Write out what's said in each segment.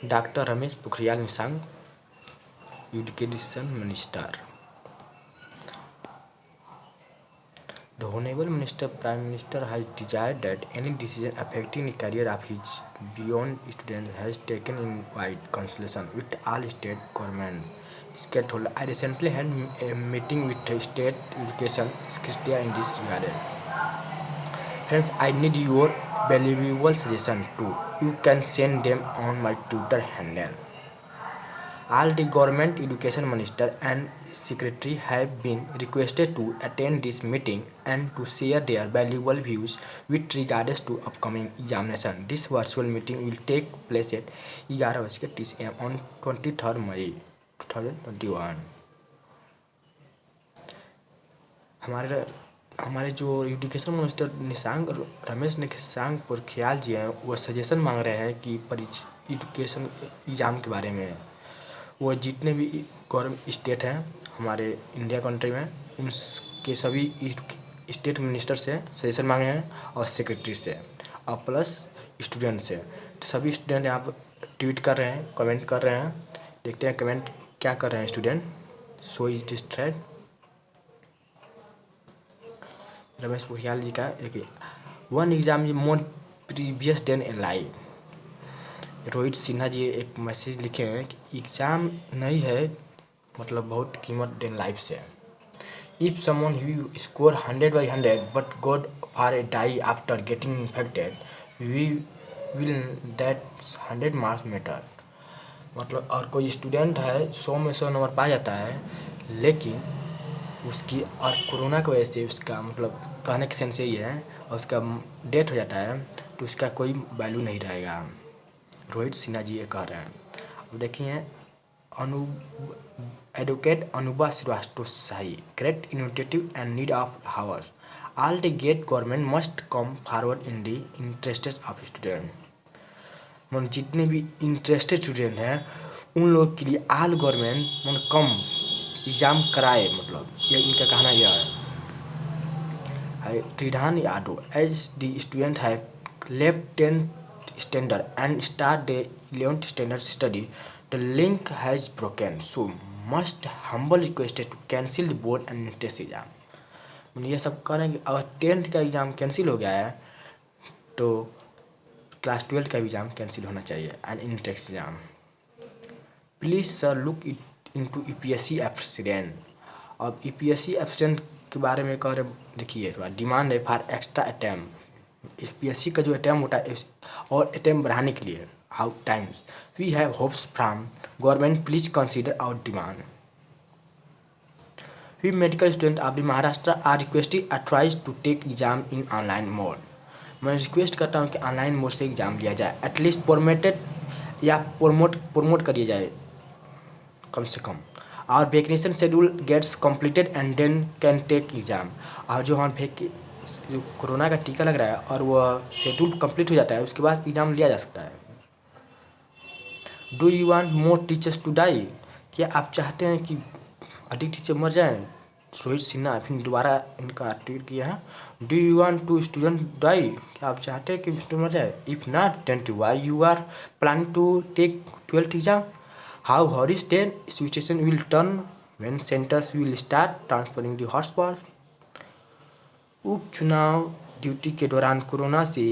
Dr. Ramesh Pokhriyal Nishank, Education Minister. The Honorable Minister Prime Minister has desired that any decision affecting the career of his beyond students has taken in wide consultation with all state governments. Stakeholders. I recently had a meeting with the state education secretary in this regard. Friends, I need your valuable suggestions too. You can send them on my Twitter handle. All the government education minister and secretary have been requested to attend this meeting and to share their valuable views with regards to upcoming examination. This virtual meeting will take place at 11:30 am on 23rd May 2021. हमारे जो education minister Ramesh Nishank Pokhriyal जी हैं, वो suggestion मांग रहे हैं कि education exam के बारे में वो जितने भी गवर्नमेंट स्टेट हैं हमारे इंडिया कंट्री में, उनके सभी स्टेट मिनिस्टर से सजेशन मांगे हैं और सेक्रेटरी से और प्लस स्टूडेंट से। तो सभी स्टूडेंट यहाँ पर ट्वीट कर रहे हैं, कमेंट कर रहे हैं। देखते हैं कमेंट क्या कर रहे हैं student. So is this thread Ramesh Pokhriyal ji का। देखिए, one exam is more previous than a life. Rohit Sinha ji एक मैसेज लिखे हैं कि एग्ज़ाम नहीं है, मतलब बहुत कीमत देन लाइफ से। If someone you score 100/100 but god for a die after getting infected we will that 100 marks matter. मतलब और कोई स्टूडेंट है 100 में 100 नंबर पा जाता है, लेकिन उसकी और कोरोना की वजह से उसका मतलब कहने का सेंस यही है और उसका डेथ हो जाता है तो उसका कोई वैल्यू नहीं रहेगा। रोहित सिन्हा जी ये कह रहे हैं। अब देखिए, advocate Anuba Shrivastava Shahi, great initiative and need of hours. All the get government must come forward in the interested of student. मतलब जितने भी इंटरेस्टेड स्टूडेंट हैं उन लोग के लिए ऑल गवर्नमेंट मतलब कम एग्ज़ाम कराए, मतलब ये इनका कहना यह है। Tridhan Yadav, as the student have left 10th standard and start the 11th standard study, the link has broken, so must humble requested to cancel the board and test exam। मतलब ये सब कह रहे हैं कि अगर 10th का एग्ज़ाम कैंसिल हो गया है तो क्लास 12 का एग्ज़ाम कैंसिल होना चाहिए and in test exam. Please sir look into EPSC absent. अब ईपीएससी एब्सेंट के बारे में कह रहे, देखिए डिमांड है फॉर एक्स्ट्रा अटैम्प्ट। ईपीएससी का जो अटैम्प्ट होता है और अटैम्प्ट बढ़ाने के लिए how times we have hopes from government, please consider our demand. We medical student of the Maharashtra are requested authorize to take exam in online mode. मैं रिक्वेस्ट करता हूँ कि ऑनलाइन मोड से एग्ज़ाम लिया जाए, एटलीस्ट फॉर्मेटेड या promote करिए जाए कम से कम। और vaccination schedule gets completed and then can take exam. और जो हम जो कोरोना का टीका लग रहा है और वह शेड्यूल कंप्लीट हो जाता है उसके बाद एग्ज़ाम लिया जा सकता है। Do you want more teachers to die? क्या आप चाहते हैं कि अधिक टीचर मर जाएं? रोहित सिन्हा फिर दोबारा इनका ट्वीट किया है, do you want to student die? क्या आप चाहते हैं कि स्टूडेंट मर जाए? If not then why you are planning to take 12th exam? How hurries then situation will turn when centers will start transferring the hotspot? उपचुनाव duty के दौरान कोरोना से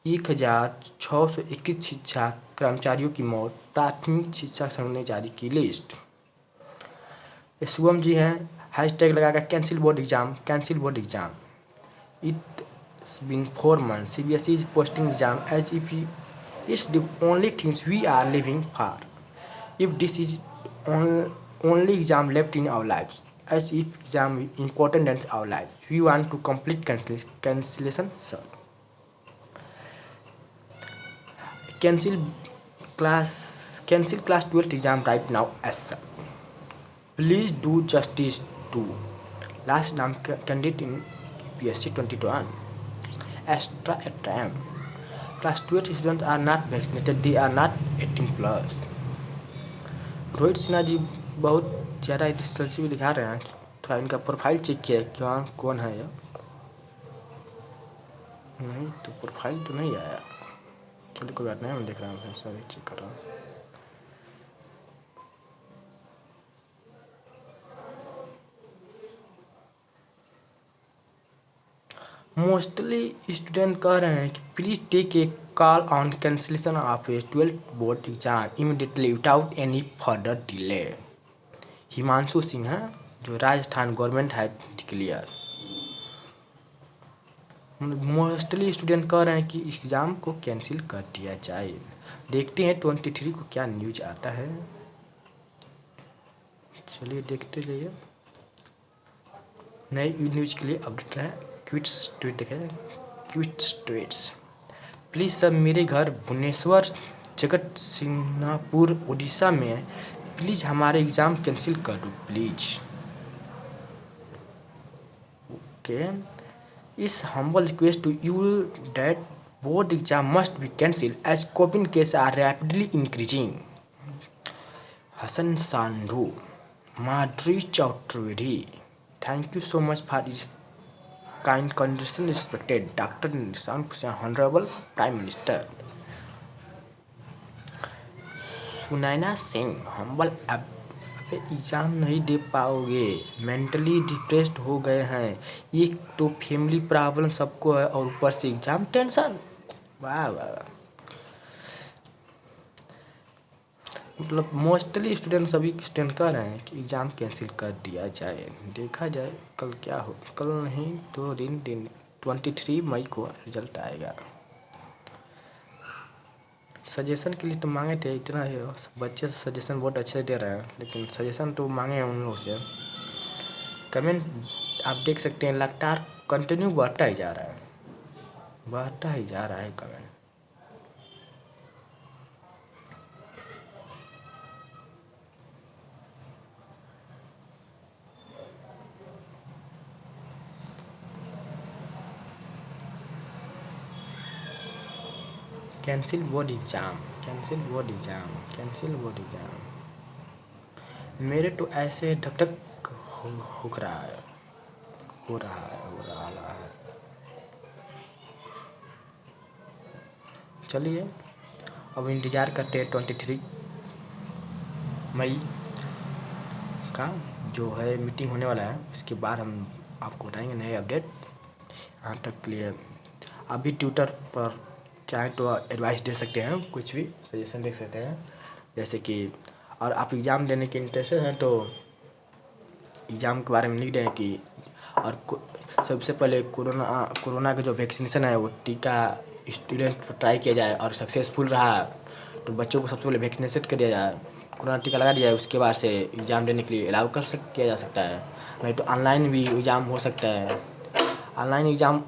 1621 शिक्षा कर्मचारियों की मौत, प्राथमिक शिक्षा संघ ने जारी की लिस्ट। शुभम जी हैं, हैशटैग लगाकर cancel board exam, cancel board exam. It's been 4 months. CBSE is posting exam as if it's the only things we are living for. If this is only exam left in our lives, as if exam is important than our lives, we want to complete cancellation, sir. Cancel class 12th exam right now, as sir. Please do justice to last name candidate in PSC 2021. Extra attempt. Class 12 students are not vaccinated, they are not 18+. Rohit Sinha ji बहुत ज़्यादा दिलचस्पी दिखा रहे हैं। थोड़ा इनका profile check किया क्या कौन है ये? नहीं तो प्रोफाइल तो नहीं आया। चलिए कोई बात नहीं, मैं देख रहा हूँ, सभी चेक कर रहा हूँ। मोस्टली स्टूडेंट कह रहे हैं कि please take a call on cancellation of a 12th board exam immediately without any further delay. Himanshu Singh है जो राजस्थान गवर्नमेंट है डिक्लेयर। मोस्टली स्टूडेंट कह रहे हैं कि एग्ज़ाम को कैंसिल कर दिया जाए। देखते हैं 23 को क्या न्यूज आता है। चलिए देखते जाइए, नई न्यूज के लिए अपडेट रहे। क्विट्स ट्वीट देखें, क्विट्स ट्वीट्स। प्लीज़ सब मेरे घर भुवनेश्वर जगत सिंहपुर उड़ीसा में है, प्लीज़ हमारे एग्ज़ाम कैंसिल कर दो please. Okay, is humble request to you that board exam must be cancel as covid case are rapidly increasing. Hasan Sandhu, Madhuri Chaudhary, thank you so much for this kind condition respected doctor Nishant Hussain honourable prime minister. Sunaina Singh, humble अबे exam नहीं दे पाओगे, mentally depressed हो गए हैं, एक तो family problem सबको है और ऊपर से एग्ज़ाम टेंशन। वाह वाह, मतलब मोस्टली स्टूडेंट सभी स्टूडेंट कह रहे हैं कि एग्ज़ाम कैंसिल कर दिया जाए। देखा जाए कल क्या हो, कल नहीं तो दिन 23 मई को रिजल्ट आएगा। सजेशन के लिए तो मांगे थे, इतना ही बच्चे सजेशन बहुत अच्छे दे रहे हैं, लेकिन सजेशन तो मांगे हैं उन लोगों से। कमेंट आप देख सकते हैं, लगातार कंटिन्यू बढ़ता ही जा रहा है, बढ़ता ही जा रहा है comment. Cancel board exam, cancel board exam, cancel board exam. मेरे तो ऐसे धक धक हो रहा है, हो रहा है। चलिए अब इंतज़ार करते हैं 23 मई का जो है मीटिंग होने वाला है, उसके बाद हम आपको बताएंगे नए अपडेट। यहाँ तक के लिए आप भी ट्विटर पर चाहे तो एडवाइस दे सकते हैं, कुछ भी सजेशन दे सकते हैं, जैसे कि और आप एग्ज़ाम देने के इंटरेस्टेड हैं तो एग्ज़ाम के बारे में लिख दें कि और सबसे पहले कोरोना का जो वैक्सीनेशन है वो टीका स्टूडेंट पर ट्राई किया जाए और सक्सेसफुल रहा तो बच्चों को सबसे पहले वैक्सीनेशन कर दिया जाए, कोरोना टीका लगा दिया जाए, उसके बाद से एग्ज़ाम देने के लिए अलाउ किया जा सकता है। नहीं तो ऑनलाइन भी एग्ज़ाम हो सकता है। ऑनलाइन एग्ज़ाम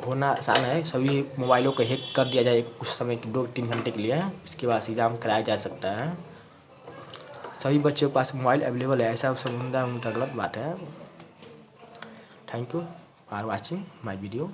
होना आसान है, सभी मोबाइलों को हैक कर दिया जाए कुछ समय 2-3 घंटे के लिए, उसके बाद एग्ज़ाम कराया जा सकता है। सभी बच्चों के पास मोबाइल अवेलेबल है, ऐसा समझना उनका गलत बात है। Thank you for watching my video.